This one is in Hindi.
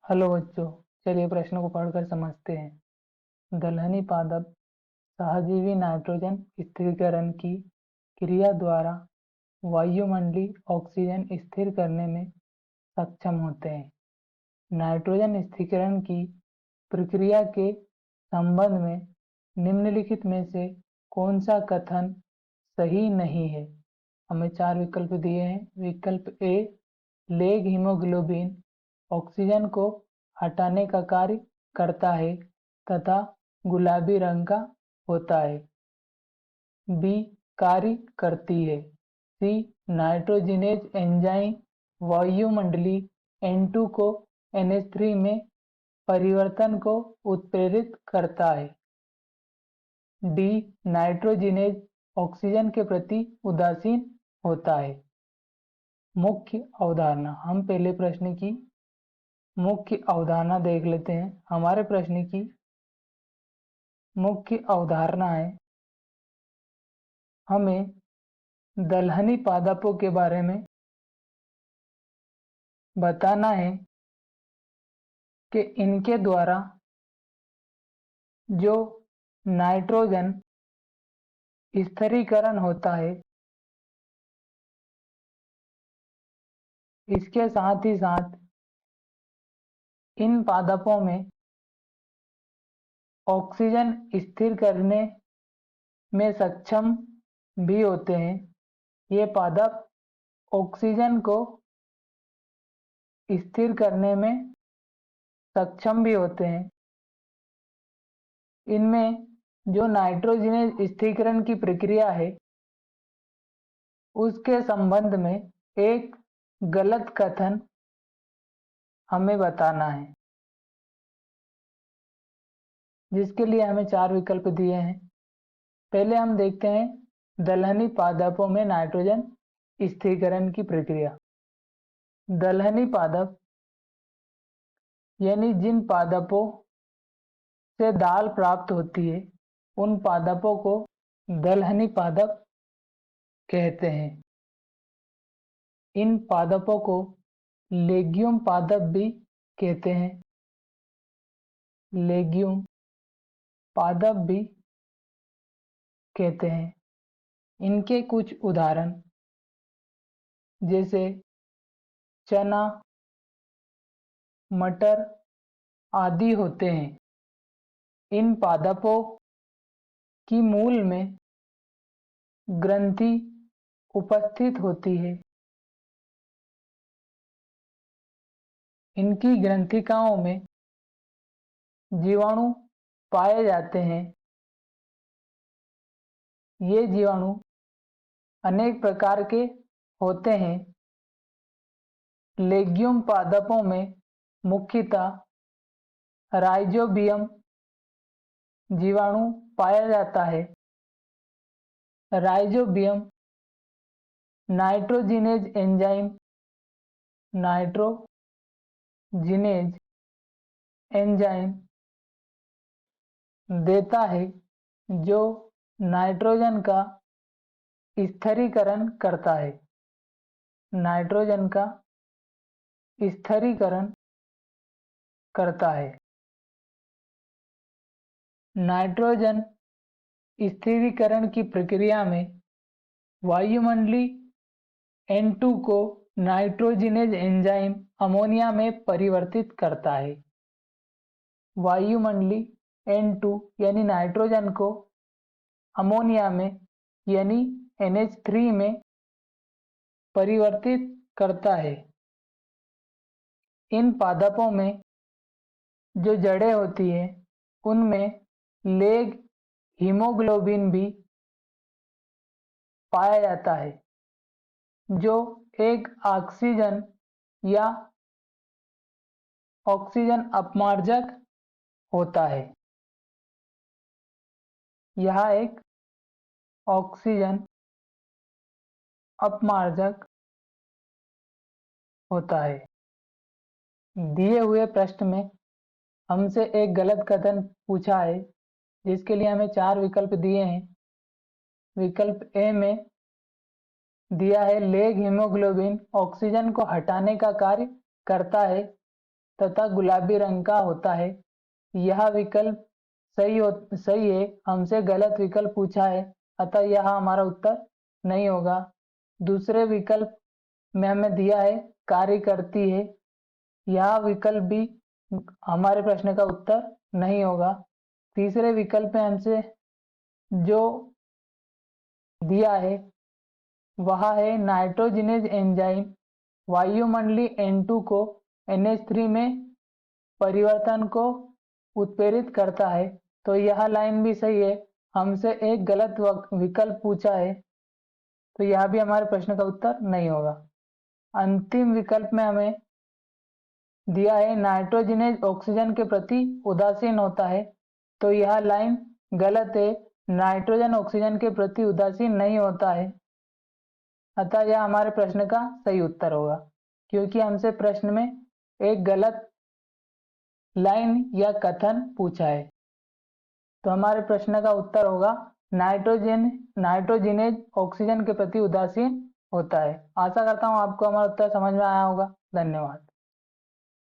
हेलो बच्चों, चलिए प्रश्न को पढ़कर समझते हैं। दलहनी पादप सहजीवी नाइट्रोजन स्थिरीकरण की क्रिया द्वारा वायुमंडलीय ऑक्सीजन स्थिर करने में सक्षम होते हैं। नाइट्रोजन स्थिरीकरण की प्रक्रिया के संबंध में निम्नलिखित में से कौन सा कथन सही नहीं है? हमें 4 विकल्प दिए हैं। विकल्प ए, लेग हीमोग्लोबिन ऑक्सीजन को हटाने का कार्य करता है तथा गुलाबी रंग का होता है। बी, कार्य करती है। सी, नाइट्रोजिनेज एंजाइम वायुमंडलीय N2 को NH3 में परिवर्तन को उत्प्रेरित करता है। डी, नाइट्रोजिनेज ऑक्सीजन के प्रति उदासीन होता है। मुख्य अवधारणा, हम पहले प्रश्न की मुख्य अवधारणा देख लेते हैं। हमारे प्रश्न की मुख्य अवधारणा है, हमें दलहनी पादपों के बारे में बताना है कि इनके द्वारा जो नाइट्रोजन स्थिरीकरण होता है, इसके साथ ही साथ इन पादपों में ऑक्सीजन स्थिर करने में सक्षम भी होते हैं। ये पादप ऑक्सीजन को स्थिर करने में सक्षम भी होते हैं। इनमें जो नाइट्रोजन स्थिरीकरण की प्रक्रिया है, उसके संबंध में एक गलत कथन हमें बताना है, जिसके लिए हमें 4 विकल्प दिए हैं। पहले हम देखते हैं दलहनी पादपों में नाइट्रोजन स्थिरीकरण की प्रक्रिया। दलहनी पादप यानी जिन पादपों से दाल प्राप्त होती है, उन पादपों को दलहनी पादप कहते हैं। इन पादपों को लेग्यूम पादप भी कहते हैं। लेग्यूम पादप भी कहते हैं। इनके कुछ उदाहरण जैसे चना, मटर आदि होते हैं। इन पादपों की मूल में ग्रंथि उपस्थित होती है। इनकी ग्रंथिकाओं में जीवाणु पाए जाते हैं। ये जीवाणु अनेक प्रकार के होते हैं। लेग्यूम पादपों में मुख्यतः राइजोबियम जीवाणु पाया जाता है। राइजोबियम नाइट्रोजिनेज एंजाइम देता है, जो नाइट्रोजन का स्थिरीकरण करता है। नाइट्रोजन का स्थिरीकरण करता है। नाइट्रोजन स्थिरीकरण की प्रक्रिया में वायुमंडलीय N2 को नाइट्रोजिनेज एंजाइम अमोनिया में परिवर्तित करता है। वायुमंडलीय N2 यानी नाइट्रोजन को अमोनिया में यानी NH3 में परिवर्तित करता है। इन पादपों में जो जड़ें होती हैं, उनमें लेग हीमोग्लोबिन भी पाया जाता है, जो एक ऑक्सीजन या ऑक्सीजन अपमार्जक होता है। यह एक ऑक्सीजन अपमार्जक होता है। दिए हुए प्रश्न में हमसे एक गलत कथन पूछा है, जिसके लिए हमें 4 विकल्प दिए हैं। विकल्प ए में दिया है लेग हीमोग्लोबिन ऑक्सीजन को हटाने का कार्य करता है तथा गुलाबी रंग का होता है। यह विकल्प सही है, हमसे गलत विकल्प पूछा है, अतः यह हमारा उत्तर नहीं होगा। दूसरे विकल्प में हमें दिया है कार्य करती है, यह विकल्प भी हमारे प्रश्न का उत्तर नहीं होगा। तीसरे विकल्प में हमसे जो दिया है वह है नाइट्रोजनेज एंजाइम वायुमंडलीय N2 को NH3 में परिवर्तन को उत्प्रेरित करता है, तो यह लाइन भी सही है, हमसे एक गलत विकल्प पूछा है, तो यह भी हमारे प्रश्न का उत्तर नहीं होगा। अंतिम विकल्प में हमें दिया है नाइट्रोजनेज ऑक्सीजन के प्रति उदासीन होता है, तो यह लाइन गलत है, नाइट्रोजन ऑक्सीजन के प्रति उदासीन नहीं होता है, अतः यह हमारे प्रश्न का सही उत्तर होगा, क्योंकि हमसे प्रश्न में एक गलत लाइन या कथन पूछा है। तो हमारे प्रश्न का उत्तर होगा नाइट्रोजनेज ऑक्सीजन के प्रति उदासीन होता है। आशा करता हूँ आपको हमारा उत्तर समझ में आया होगा। धन्यवाद।